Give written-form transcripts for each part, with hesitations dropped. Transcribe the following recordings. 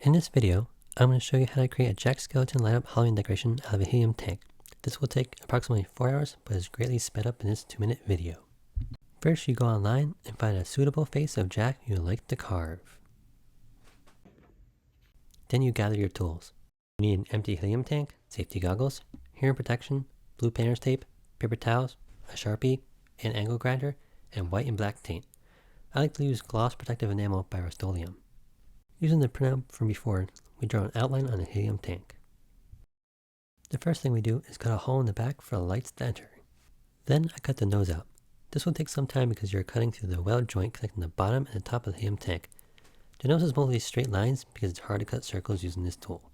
In this video, I'm going to show you how to create a Jack Skellington lineup Halloween decoration out of a helium tank. This will take approximately 4 hours, but is greatly sped up in this 2-minute video. First, you go online and find a suitable face of Jack you would like to carve. Then you gather your tools. You need an empty helium tank, safety goggles, hearing protection, blue painter's tape, paper towels, a Sharpie, an angle grinder, and white and black tape. I like to use gloss protective enamel by Rust-Oleum. Using the printout from before, we draw an outline on the helium tank. The first thing we do is cut a hole in the back for the lights to enter. Then I cut the nose out. This will take some time because you're cutting through the weld joint connecting the bottom and the top of the helium tank. The nose is mostly straight lines because it's hard to cut circles using this tool.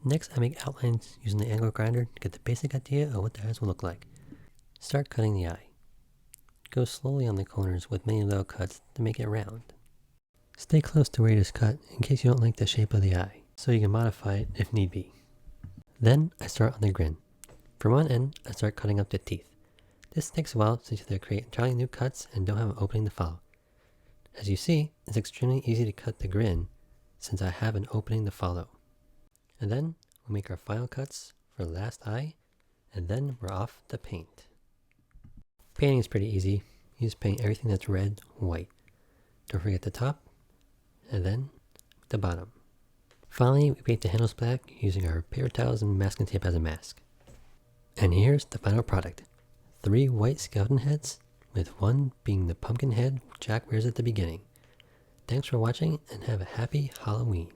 Next, I make outlines using the angle grinder to get the basic idea of what the eyes will look like. Start cutting the eye. Go slowly on the corners with many little cuts to make it round. Stay close to where it is cut in case you don't like the shape of the eye, so you can modify it if need be. Then I start on the grin. From one end, I start cutting up the teeth. This takes a while since you have to create entirely new cuts and don't have an opening to follow. As you see, it's extremely easy to cut the grin since I have an opening to follow. And then we'll make our final cuts for the last eye, and then we're off to paint. Painting is pretty easy. You just paint everything that's red, white. Don't forget the top, and then the bottom. Finally, we paint the handles black using our paper towels and masking tape as a mask. And here's the final product. 3 white skeleton heads, with one being the pumpkin head Jack wears at the beginning. Thanks for watching and have a happy Halloween.